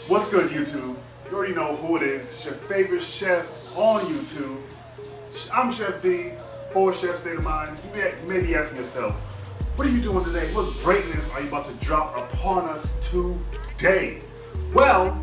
What's good, YouTube? You already know who it is. It's your favorite chef on YouTube. I'm Chef D, for Chef State of Mind. You may be asking yourself, what are you doing today? What greatness are you about to drop upon us today? Well,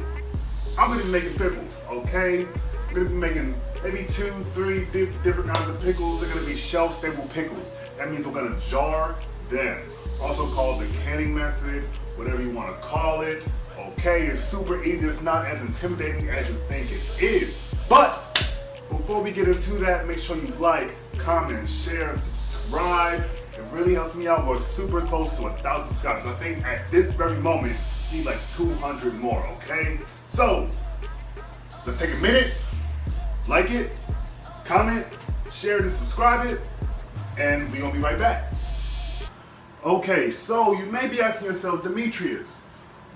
I'm gonna be making pickles, okay? I'm gonna be making maybe 2-3 different kinds of pickles. They're gonna be shelf-stable pickles. That means we're gonna jar them. Also called the canning method, whatever you wanna call it. Okay, it's super easy. It's not as intimidating as you think it is. But before we get into that, make sure you like, comment, share, and subscribe. It really helps me out. We're super close to 1,000 subscribers. I think at this very moment, we need like 200 more, okay? So, let's take a minute, like it, comment, share it, and subscribe it, and we're gonna be right back. Okay, so you may be asking yourself, Demetrius,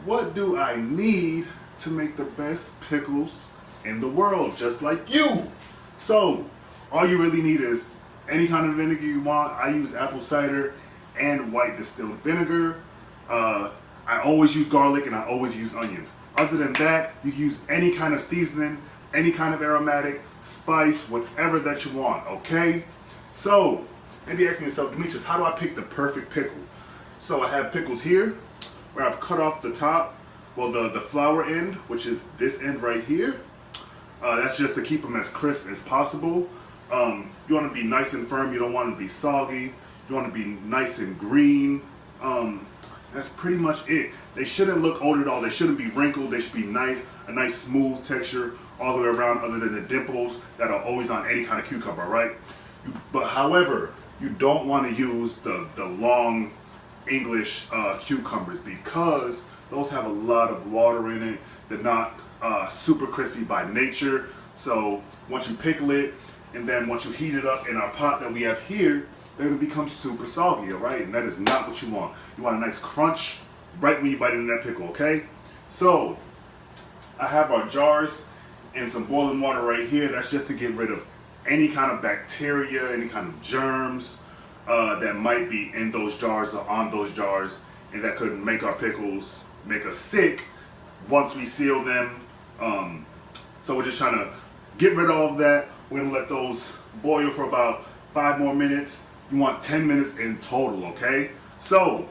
what do I need to make the best pickles in the world, just like you? So, all you really need is any kind of vinegar you want. I use apple cider and white distilled vinegar. I always use garlic and I always use onions. Other than that, you can use any kind of seasoning, any kind of aromatic, spice, whatever that you want, okay? So, maybe asking yourself, Demetrius, how do I pick the perfect pickle? So I have pickles here, where I've cut off the top, well the flower end, which is this end right here. That's just to keep them as crisp as possible. You want to be nice and firm, you don't want to be soggy, you want to be nice and green. That's pretty much it. They shouldn't look old at all, they shouldn't be wrinkled, they should be nice, a nice smooth texture all the way around, other than the dimples that are always on any kind of cucumber, right? But however, you don't want to use the long English cucumbers, because those have a lot of water in it. They're not super crispy by nature. So once you pickle it, and then once you heat it up in our pot that we have here, they're gonna become super soggy, all right? And that is not what you want. You want a nice crunch right when you bite into that pickle, okay? So I have our jars and some boiling water right here. That's just to get rid of any kind of bacteria, any kind of germs that might be in those jars or on those jars, and that could make our pickles, make us sick once we seal them. So we're just trying to get rid of all of that. We're gonna let those boil for about 5 more minutes. You want 10 minutes in total, okay? So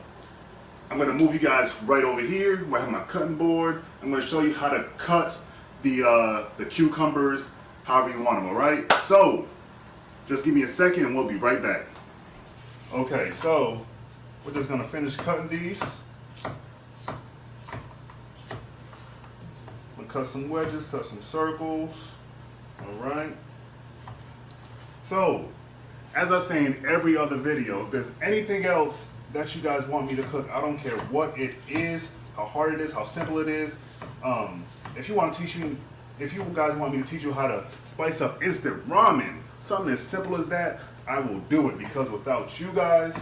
I'm gonna move you guys right over here where I have my cutting board. I'm gonna show you how to cut the cucumbers however you want them, all right? So just give me a second and we'll be right back. Okay, so we're just gonna finish cutting these. We'll cut some wedges, cut some circles, all right? So, as I say in every other video, if there's anything else that you guys want me to cook, I don't care what it is, how hard it is, how simple it is. If you guys want me to teach you how to spice up instant ramen, something as simple as that, I will do it, because without you guys,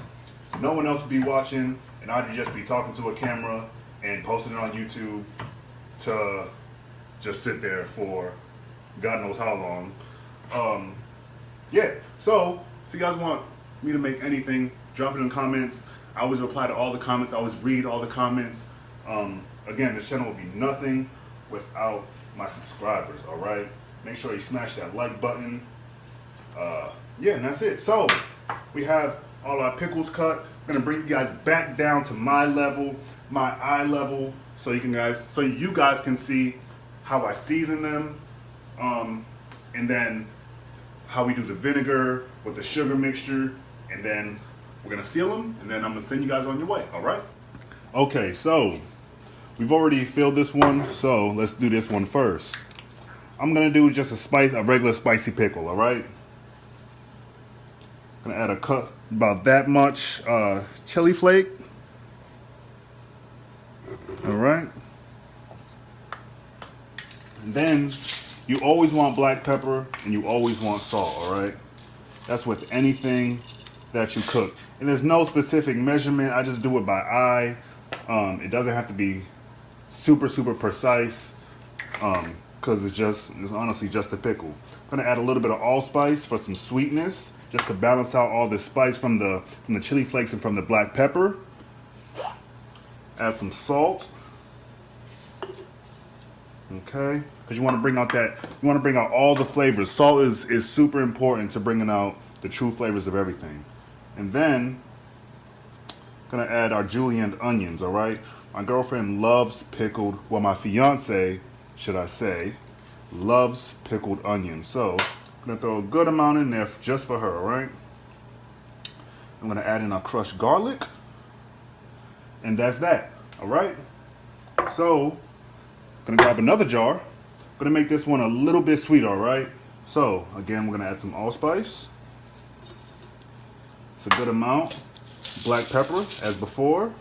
no one else would be watching, and I'd just be talking to a camera and posting it on YouTube to just sit there for God knows how long. Yeah, so if you guys want me to make anything, drop it in the comments. I always reply to all the comments, I always read all the comments. Again, this channel would be nothing without my subscribers, all right? Make sure you smash that like button. Yeah, and that's it. So we have all our pickles cut. I'm gonna bring you guys back down to my level, my eye level, so you guys can see how I season them, and then how we do the vinegar with the sugar mixture, and then we're gonna seal them, and then I'm gonna send you guys on your way. All right? Okay, so we've already filled this one, so let's do this one first. I'm gonna do just a regular spicy pickle. All right? Gonna add a cup, about that much chili flake. All right. And then you always want black pepper and you always want salt. All right. That's with anything that you cook. And there's no specific measurement. I just do it by eye. It doesn't have to be super precise, because it's honestly just a pickle. I'm gonna add a little bit of allspice for some sweetness, just to balance out all the spice from the chili flakes and from the black pepper. Add some salt. Okay, because you want to bring out all the flavors. Salt is super important to bringing out the true flavors of everything. And then gonna add our julienne onions. All right, my girlfriend loves pickled. Well, my fiance, should I say, loves pickled onions. So I'm gonna throw a good amount in there just for her. All right. I'm gonna add in our crushed garlic, and that's that. All right. So gonna grab another jar. Gonna make this one a little bit sweeter. All right. So again, we're gonna add some allspice. It's a good amount. Black pepper, as before.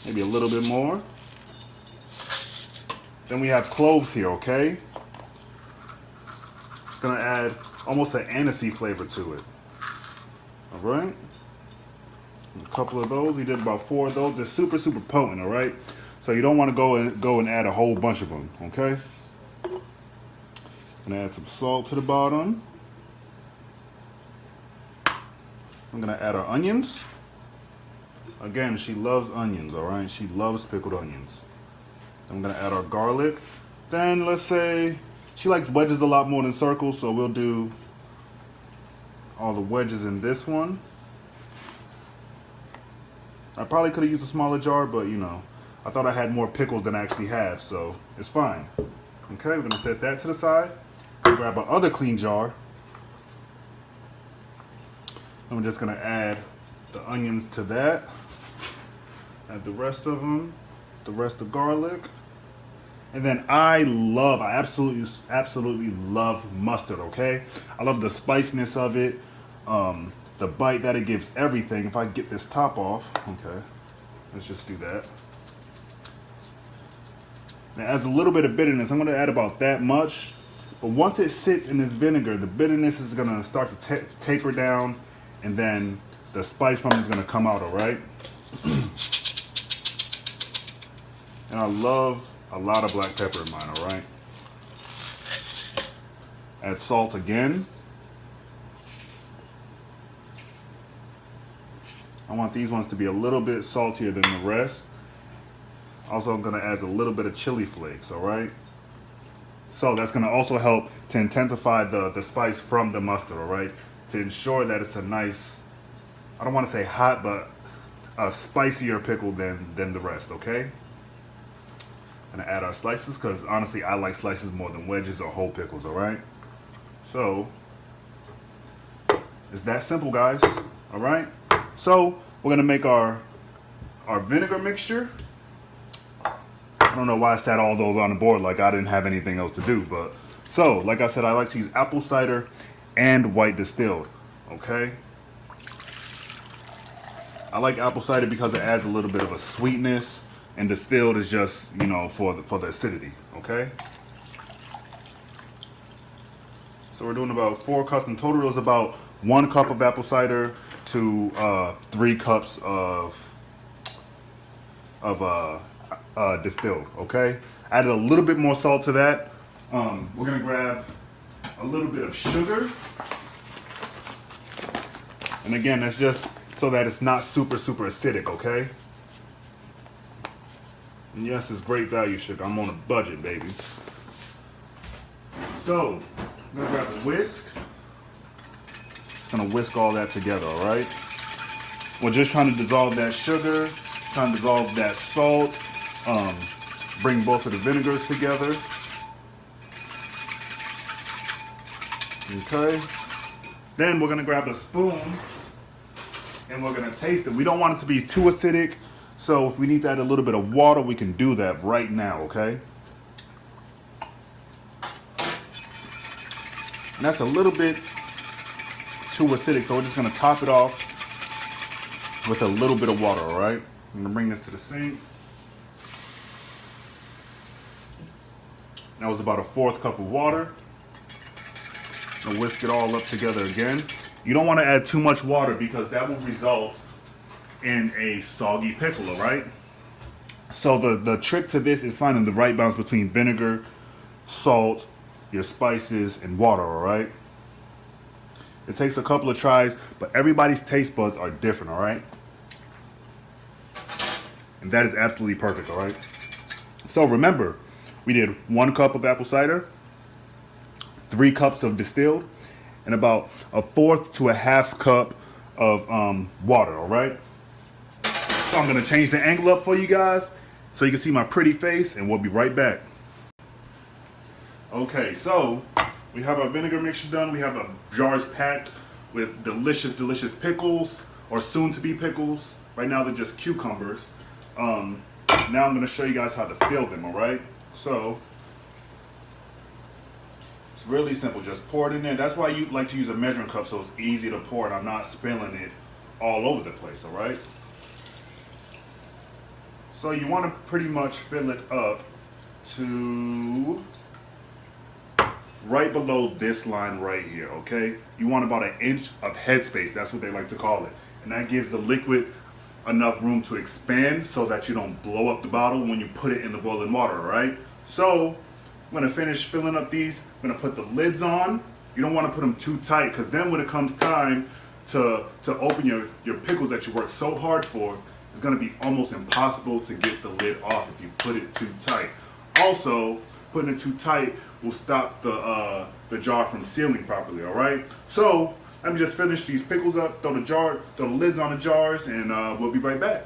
Maybe a little bit more. Then we have cloves here, okay? Gonna add almost an anisey flavor to it. All right. A couple of those. We did about 4 of those. They're super, super potent, all right? So you don't want to go and add a whole bunch of them, okay? Gonna add some salt to the bottom. I'm gonna add our onions. Again, she loves onions, all right? She loves pickled onions. I'm gonna add our garlic. Then let's say she likes wedges a lot more than circles, so we'll do all the wedges in this one. I probably could have used a smaller jar, but you know, I thought I had more pickles than I actually have, so it's fine. Okay, we're gonna set that to the side. Grab our other clean jar. And we're just gonna add the onions to that. Add the rest of them, the rest of garlic. And then I absolutely love mustard, okay? I love the spiciness of it, the bite that it gives everything. If I get this top off, okay, let's just do that. Now, it adds a little bit of bitterness. I'm gonna add about that much. But once it sits in this vinegar, the bitterness is gonna start to taper down, and then the spice from it is gonna come out, all right? And I love a lot of black pepper in mine, all right? Add salt again. I want these ones to be a little bit saltier than the rest. Also, I'm gonna add a little bit of chili flakes, all right? So that's gonna also help to intensify the spice from the mustard, all right? To ensure that it's a nice, I don't wanna say hot, but a spicier pickle than the rest, okay? Gonna add our slices, because honestly, I like slices more than wedges or whole pickles, all right? So, it's that simple, guys, all right? So, we're gonna make our vinegar mixture. I don't know why I sat all those on the board like I didn't have anything else to do, but so, like I said, I like to use apple cider and white distilled, okay? I like apple cider because it adds a little bit of a sweetness, and distilled is just, you know, for the acidity, okay? So we're doing about 4 cups in total. It was about 1 cup of apple cider to 3 cups of distilled, okay? Added a little bit more salt to that. We're gonna grab a little bit of sugar. And again, that's just so that it's not super, super acidic, okay? And yes, it's great value sugar. I'm on a budget, baby. So, I'm gonna grab a whisk. Just gonna whisk all that together, all right? We're just trying to dissolve that sugar, trying to dissolve that salt, bring both of the vinegars together. Okay. Then we're gonna grab a spoon and we're gonna taste it. We don't want it to be too acidic, so if we need to add a little bit of water, we can do that right now, okay? And that's a little bit too acidic, so we're just gonna top it off with a little bit of water, all right? I'm gonna bring this to the sink. That was about a 1/4 cup of water. I'm gonna whisk it all up together again. You don't wanna add too much water because that will result in a soggy pickle, all right? So the trick to this is finding the right balance between vinegar, salt, your spices, and water, all right? It takes a couple of tries, but everybody's taste buds are different, all right? And that is absolutely perfect, all right? So remember, We did 1 cup of apple cider, 3 cups of distilled, and about 1/4 to 1/2 cup of water, all right? So I'm gonna change the angle up for you guys so you can see my pretty face, and we'll be right back. Okay, so we have our vinegar mixture done. We have the jars packed with delicious, delicious pickles, or soon-to-be pickles. Right now they're just cucumbers. Now I'm gonna show you guys how to fill them, all right? So, it's really simple, just pour it in there. That's why you like to use a measuring cup, so it's easy to pour and I'm not spilling it all over the place, all right? So you wanna pretty much fill it up to right below this line right here, okay? You want about 1 inch of headspace, that's what they like to call it. And that gives the liquid enough room to expand so that you don't blow up the bottle when you put it in the boiling water, all right? So, I'm gonna finish filling up these. I'm gonna put the lids on. You don't wanna put them too tight, because then when it comes time to open your pickles that you work so hard for, it's gonna be almost impossible to get the lid off if you put it too tight. Also, putting it too tight will stop the jar from sealing properly, all right? So, let me just finish these pickles up, throw the lids on the jars, and we'll be right back.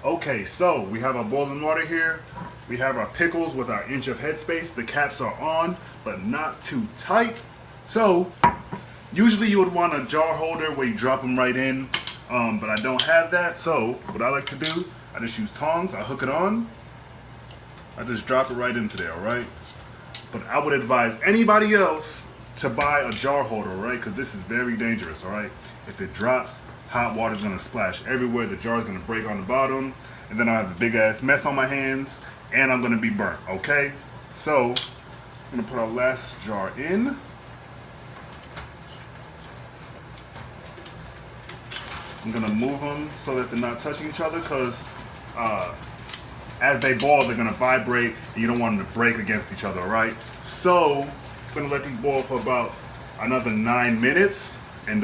Okay, so we have our boiling water here. We have our pickles with our inch of headspace. The caps are on, but not too tight. So, usually you would want a jar holder where you drop them right in, but I don't have that. So, what I like to do, I just use tongs, I hook it on, I just drop it right into there, all right? But I would advise anybody else to buy a jar holder, right? Because this is very dangerous, all right? If it drops, hot water's gonna splash everywhere, the jar's gonna break on the bottom, and then I have a big ass mess on my hands, and I'm gonna be burnt, okay? So, I'm gonna put our last jar in. I'm gonna move them so that they're not touching each other, because as they boil, they're gonna vibrate, and you don't want them to break against each other, all right? So, I'm gonna let these boil for about another 9 minutes, and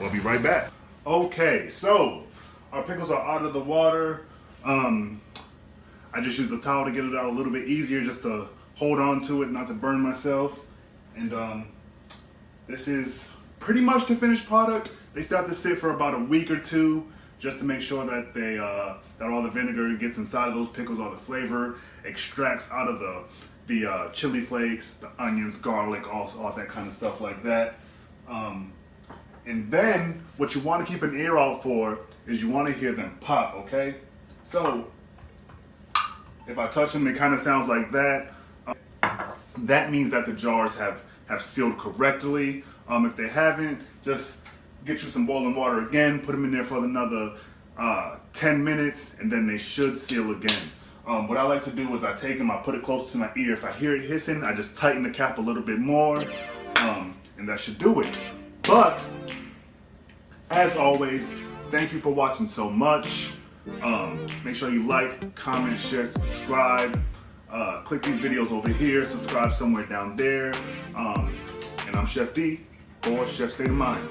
we'll be right back. Okay, so our pickles are out of the water. I just used the towel to get it out a little bit easier, just to hold on to it, not to burn myself. And this is pretty much the finished product. They still have to sit for about a week or 2 just to make sure that they that all the vinegar gets inside of those pickles, all the flavor extracts out of the chili flakes, the onions, garlic, all that kind of stuff like that. And then, what you want to keep an ear out for is you want to hear them pop, okay? So, if I touch them, it kind of sounds like that. That means that the jars have sealed correctly. If they haven't, just get you some boiling water again, put them in there for another 10 minutes, and then they should seal again. What I like to do is I take them, I put it close to my ear. If I hear it hissing, I just tighten the cap a little bit more, and that should do it. But, as always, thank you for watching so much. Make sure you like, comment, share, subscribe. Click these videos over here, subscribe somewhere down there. And I'm Chef D, or Chef State of Mind.